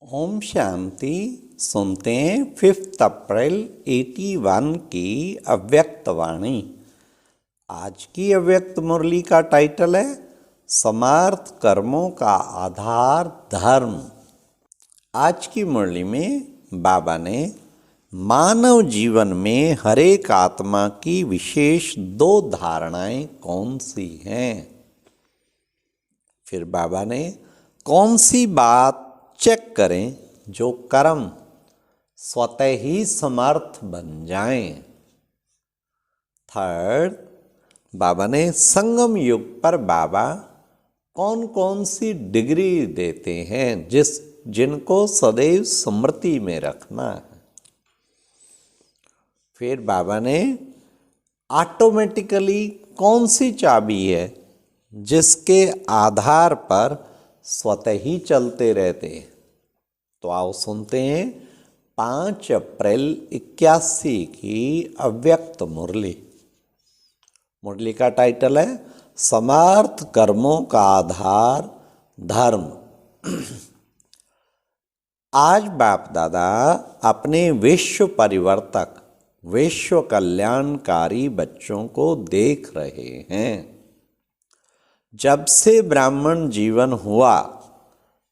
ओम शांति। सुनते हैं 5 अप्रैल 81 की अव्यक्त वाणी। आज की अव्यक्त मुरली का टाइटल है समार्थ कर्मों का आधार धर्म। आज की मुरली में बाबा ने मानव जीवन में हर एक आत्मा की विशेष 2 धारणाएं कौन सी हैं। फिर बाबा ने कौन सी बात चेक करें जो कर्म स्वतः ही समर्थ बन जाएं। थर्ड, बाबा ने संगम युग पर बाबा कौन कौन सी डिग्री देते हैं जिनको सदैव स्मृति में रखना है। फिर बाबा ने ऑटोमेटिकली कौन सी चाबी है जिसके आधार पर स्वतः ही चलते रहते हैं। तो आओ सुनते हैं 5 अप्रैल 81 की अव्यक्त मुरली। मुरली का टाइटल है समार्थ कर्मों का आधार धर्म। आज बाप दादा अपने विश्व परिवर्तक, विश्व कल्याणकारी बच्चों को देख रहे हैं। जब से ब्राह्मण जीवन हुआ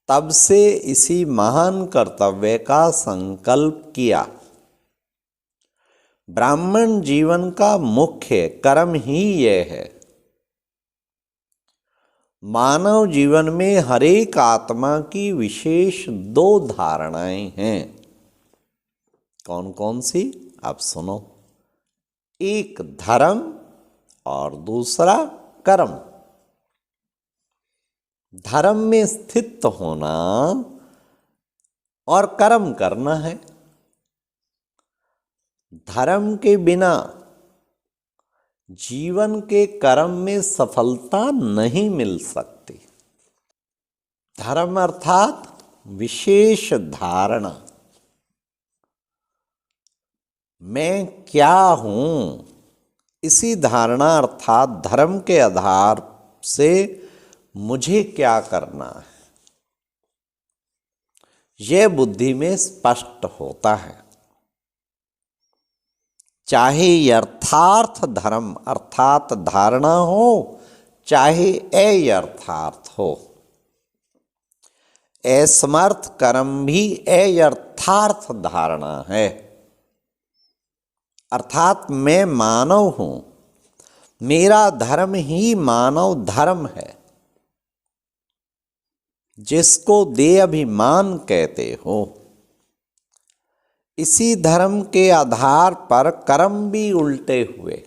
तब से इसी महान कर्तव्य का संकल्प किया। ब्राह्मण जीवन का मुख्य कर्म ही यह है। मानव जीवन में हर एक आत्मा की विशेष 2 धारणाएं हैं। कौन कौन सी आप सुनो। एक धर्म और दूसरा कर्म। धर्म में स्थित होना और कर्म करना है। धर्म के बिना जीवन के कर्म में सफलता नहीं मिल सकती। धर्म अर्थात विशेष धारणा। मैं क्या हूं, इसी धारणा अर्थात धर्म के आधार से मुझे क्या करना है, यह बुद्धि में स्पष्ट होता है। चाहे यथार्थ धर्म अर्थात धारणा हो, चाहे अयथार्थ हो। असमर्थ कर्म भी अयथार्थ धारणा है। अर्थात मैं मानव हूं, मेरा धर्म ही मानव धर्म है, जिसको देह अभिमान कहते हो। इसी धर्म के आधार पर कर्म भी उल्टे हुए।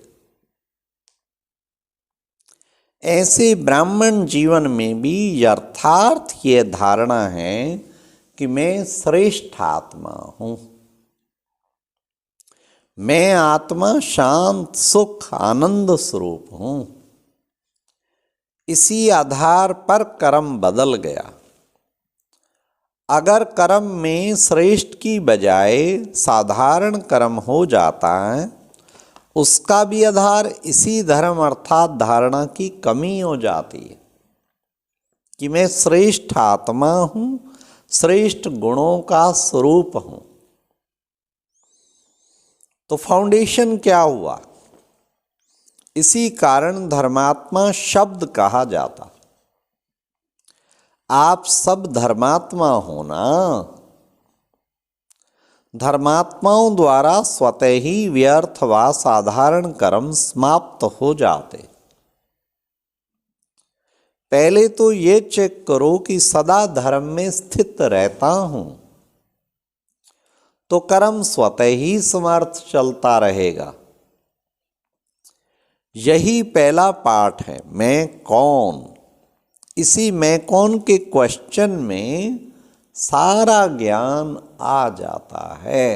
ऐसे ब्राह्मण जीवन में भी यथार्थ ये धारणा है कि मैं श्रेष्ठ आत्मा हूं। मैं आत्मा शांत सुख आनंद स्वरूप हूं। इसी आधार पर कर्म बदल गया। अगर कर्म में श्रेष्ठ की बजाय साधारण कर्म हो जाता है, उसका भी आधार इसी धर्म अर्थात धारणा की कमी हो जाती है कि मैं श्रेष्ठ आत्मा हूं, श्रेष्ठ गुणों का स्वरूप हूं। तो फाउंडेशन क्या हुआ? इसी कारण धर्मात्मा शब्द कहा जाता। आप सब धर्मात्मा हो ना। धर्मात्माओं द्वारा स्वतः ही व्यर्थ व साधारण कर्म समाप्त हो जाते। पहले तो ये चेक करो कि सदा धर्म में स्थित रहता हूं, तो कर्म स्वतः ही समर्थ चलता रहेगा। यही पहला पाठ है, मैं कौन। इसी मैं कौन के क्वेश्चन में सारा ज्ञान आ जाता है।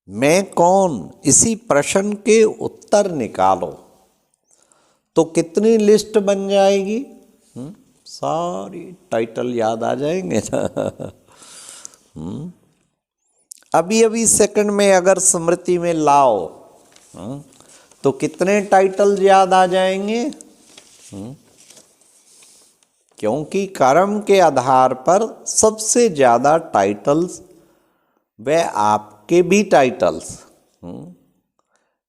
मैं कौन, इसी प्रश्न के उत्तर निकालो तो कितनी लिस्ट बन जाएगी। सारी टाइटल याद आ जाएंगे ना। अभी अभी सेकंड में अगर स्मृति में लाओ तो कितने टाइटल याद आ जाएंगे। क्योंकि कर्म के आधार पर सबसे ज़्यादा टाइटल्स वे आपके भी टाइटल्स,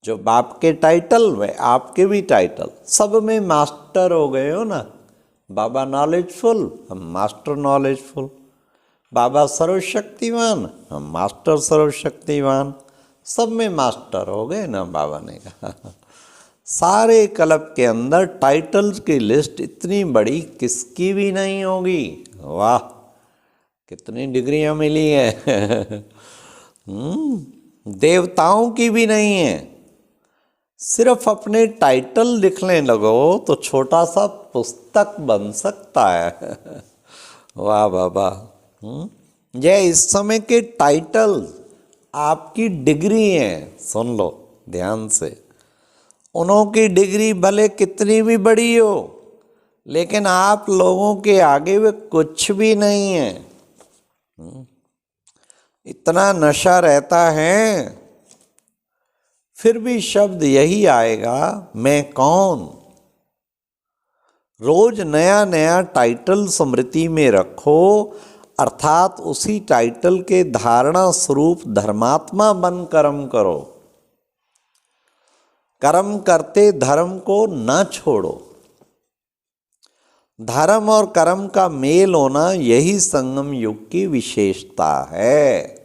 जो बाप के टाइटल वे आपके भी टाइटल, सब में मास्टर हो गए हो ना। बाबा नॉलेजफुल, हम मास्टर नॉलेजफुल। बाबा सर्वशक्तिवान, हम मास्टर सर्वशक्तिवान। सब में मास्टर हो गए ना, बाबा ने कहा। सारे क्लब के अंदर टाइटल्स की लिस्ट इतनी बड़ी किसकी भी नहीं होगी। वाह, कितनी डिग्रियां मिली है। देवताओं की भी नहीं है। सिर्फ अपने टाइटल लिखने लगो तो छोटा सा पुस्तक बन सकता है। वाह बाबा। ये इस समय के टाइटल आपकी डिग्री है। सुन लो ध्यान से। उन्हों की डिग्री भले कितनी भी बड़ी हो, लेकिन आप लोगों के आगे वे कुछ भी नहीं है। इतना नशा रहता है, फिर भी शब्द यही आएगा, मैं कौन। रोज नया नया टाइटल स्मृति में रखो, अर्थात उसी टाइटल के धारणा स्वरूप धर्मात्मा बन कर्म करो। कर्म करते धर्म को न छोड़ो। धर्म और कर्म का मेल होना यही संगम युग की विशेषता है।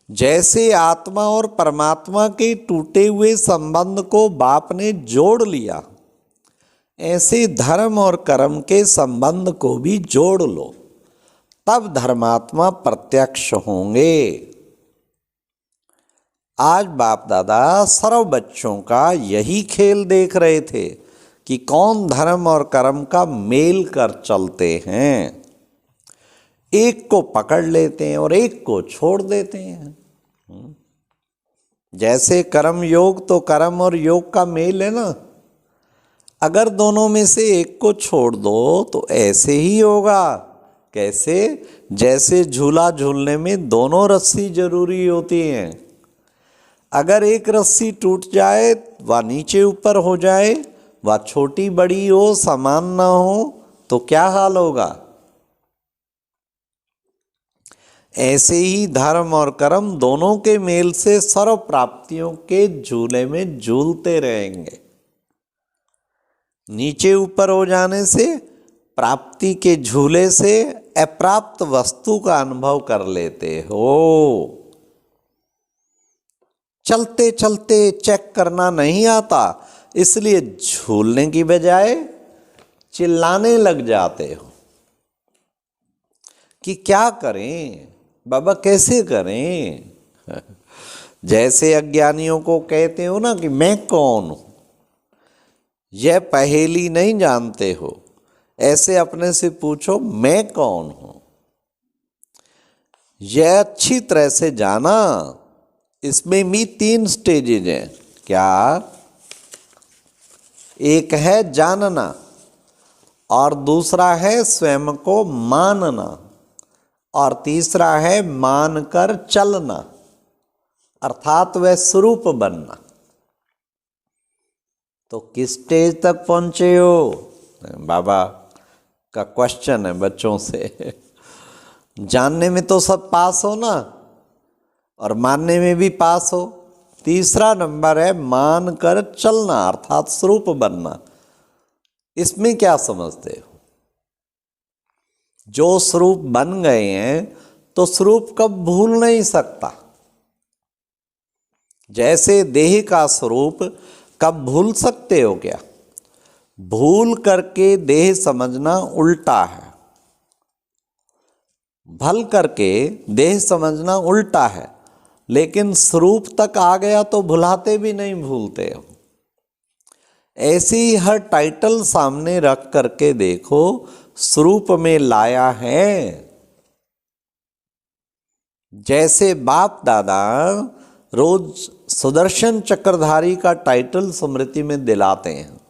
जैसे आत्मा और परमात्मा के टूटे हुए संबंध को बाप ने जोड़ लिया, ऐसे धर्म और कर्म के संबंध को भी जोड़ लो, तब धर्मात्मा प्रत्यक्ष होंगे। आज बाप दादा सर्व बच्चों का यही खेल देख रहे थे कि कौन धर्म और कर्म का मेल कर चलते हैं। एक को पकड़ लेते हैं और एक को छोड़ देते हैं। जैसे कर्म योग तो कर्म और योग का मेल है ना। अगर दोनों में से एक को छोड़ दो तो ऐसे ही होगा। कैसे? जैसे झूला झूलने में दोनों रस्सी जरूरी होती हैं। अगर एक रस्सी टूट जाए, व नीचे ऊपर हो जाए, व छोटी बड़ी हो, समान ना हो, तो क्या हाल होगा। ऐसे ही धर्म और कर्म दोनों के मेल से सर्व प्राप्तियों के झूले में झूलते रहेंगे। नीचे ऊपर हो जाने से प्राप्ति के झूले से अप्राप्त वस्तु का अनुभव कर लेते हो। चलते चलते चेक करना नहीं आता, इसलिए झूलने की बजाय चिल्लाने लग जाते हो कि क्या करें बाबा, कैसे करें। जैसे अज्ञानियों को कहते हो ना कि मैं कौन हूं, यह पहेली नहीं जानते हो, ऐसे अपने से पूछो मैं कौन हूं। यह अच्छी तरह से जाना। इसमें भी 3 स्टेजेज हैं। क्या? एक है जानना, और दूसरा है स्वयं को मानना, और तीसरा है मानकर चलना, अर्थात वह स्वरूप बनना। तो किस स्टेज तक पहुंचे हो? बाबा का क्वेश्चन है बच्चों से। जानने में तो सब पास हो ना, और मानने में भी पास हो। तीसरा नंबर है मान कर चलना, अर्थात स्वरूप बनना। इसमें क्या समझते हो? जो स्वरूप बन गए हैं तो स्वरूप कब भूल नहीं सकता। जैसे देह का स्वरूप कब भूल सकते हो क्या? भूल करके देह समझना उल्टा है, भल करके देह समझना उल्टा है। लेकिन स्वरूप तक आ गया तो भुलाते भी नहीं भूलते हो। ऐसे ही हर टाइटल सामने रख करके देखो, स्वरूप में लाया है। जैसे बाप दादा रोज सुदर्शन चक्रधारी का टाइटल स्मृति में दिलाते हैं,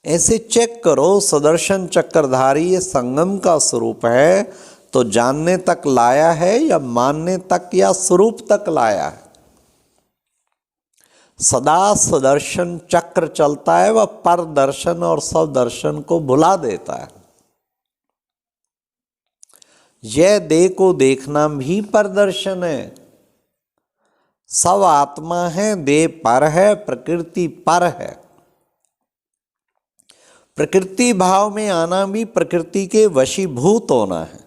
ऐसे चेक करो सुदर्शन चक्रधारी ये संगम का स्वरूप है तो जानने तक लाया है, या मानने तक, या स्वरूप तक लाया है। सदा सुदर्शन चक्र चलता है, वह परदर्शन और स्वदर्शन को भुला देता है। यह देह को देखना भी परदर्शन है। सब आत्मा है, देह पर है, प्रकृति पर है। प्रकृति भाव में आना भी प्रकृति के वशीभूत होना है,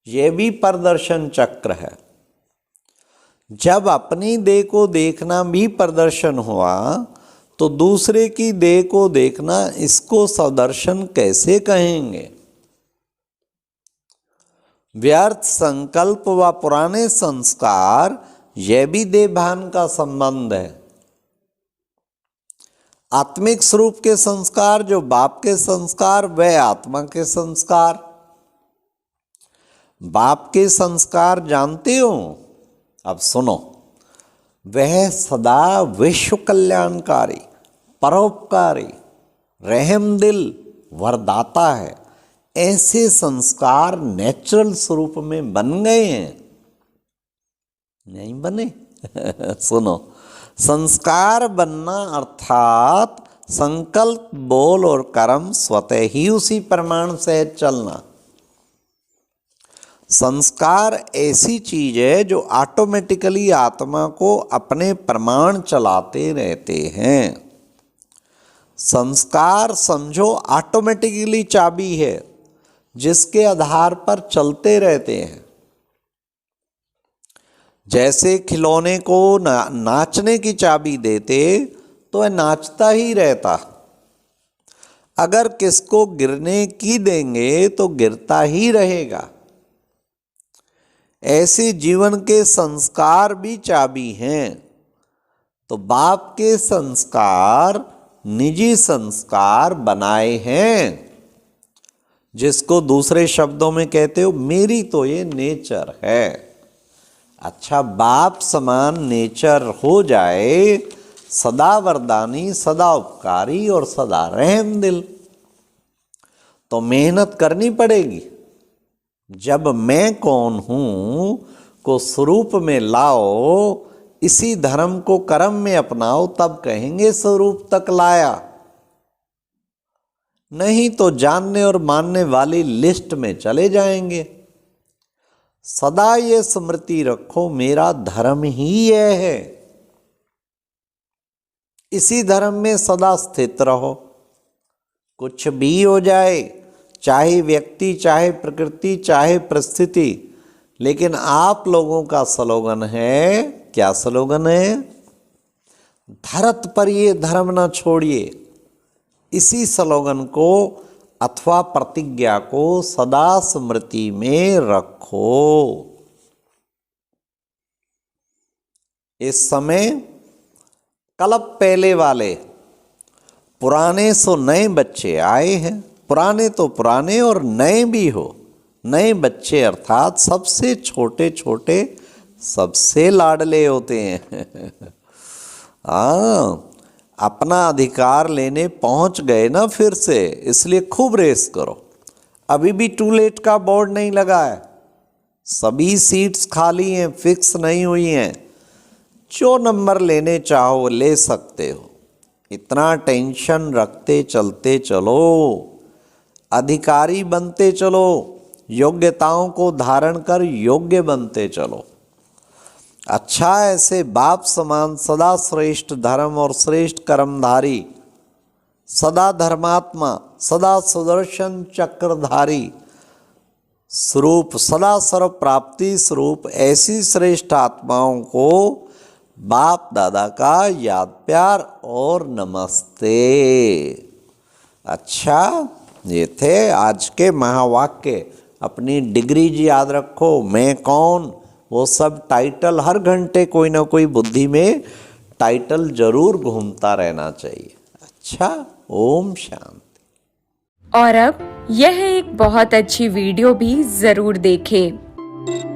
यह भी परदर्शन चक्र है। जब अपनी देह को देखना भी प्रदर्शन हुआ तो दूसरे की देह को देखना, इसको सदर्शन कैसे कहेंगे? व्यर्थ संकल्प व पुराने संस्कार, यह भी देह भान का संबंध है। आत्मिक स्वरूप के संस्कार जो बाप के संस्कार, वह आत्मा के संस्कार। बाप के संस्कार जानते हो? अब सुनो, वह सदा विश्व कल्याणकारी, परोपकारी, रहमदिल, वरदाता है। ऐसे संस्कार नेचुरल स्वरूप में बन गए हैं, नहीं बने? सुनो, संस्कार बनना अर्थात संकल्प, बोल और कर्म स्वतः ही उसी प्रमाण से चलना। संस्कार ऐसी चीज है जो ऑटोमेटिकली आत्मा को अपने प्रमाण चलाते रहते हैं। संस्कार समझो ऑटोमेटिकली चाबी है जिसके आधार पर चलते रहते हैं। जैसे खिलौने को नाचने की चाबी देते तो वह नाचता ही रहता, अगर किसको गिरने की देंगे तो गिरता ही रहेगा। ऐसे जीवन के संस्कार भी चाबी हैं। तो बाप के संस्कार निजी संस्कार बनाए हैं, जिसको दूसरे शब्दों में कहते हो मेरी तो ये नेचर है। अच्छा, बाप समान नेचर हो जाए, सदा वरदानी, सदा उपकारी और सदा रहमदिल, तो मेहनत करनी पड़ेगी। जब मैं कौन हूं को स्वरूप में लाओ, इसी धर्म को कर्म में अपनाओ, तब कहेंगे स्वरूप तक लाया। नहीं तो जानने और मानने वाली लिस्ट में चले जाएंगे। सदा ये स्मृति रखो, मेरा धर्म ही यह है। इसी धर्म में सदा स्थित रहो, कुछ भी हो जाए, चाहे व्यक्ति, चाहे प्रकृति, चाहे परिस्थिति। लेकिन आप लोगों का स्लोगन है, क्या स्लोगन है? धरत पर ये धर्म न छोड़िए। इसी स्लोगन को अथवा प्रतिज्ञा को सदा स्मृति में रखो। इस समय कल्प पहले वाले पुराने सो नए बच्चे आए हैं। पुराने तो पुराने और नए भी हो। नए बच्चे अर्थात सबसे छोटे छोटे सबसे लाडले होते हैं। अपना अधिकार लेने पहुंच गए ना फिर से, इसलिए खूब रेस करो। अभी भी टू लेट का बोर्ड नहीं लगा है, सभी सीट्स खाली हैं, फिक्स नहीं हुई हैं। जो नंबर लेने चाहो ले सकते हो। इतना टेंशन रखते चलते चलो, अधिकारी बनते चलो, योग्यताओं को धारण कर योग्य बनते चलो। अच्छा, ऐसे बाप समान सदा श्रेष्ठ धर्म और श्रेष्ठ कर्मधारी, सदा धर्मात्मा, सदा सुदर्शन चक्रधारी स्वरूप, सदा सर्व प्राप्ति स्वरूप ऐसी श्रेष्ठ आत्माओं को बाप दादा का याद प्यार और नमस्ते। अच्छा, ये थे आज के महावाक्य। अपनी डिग्री जी याद रखो, मैं कौन, वो सब टाइटल हर घंटे कोई ना कोई बुद्धि में टाइटल जरूर घूमता रहना चाहिए। अच्छा, ओम शांति। और अब यह एक बहुत अच्छी वीडियो भी जरूर देखें।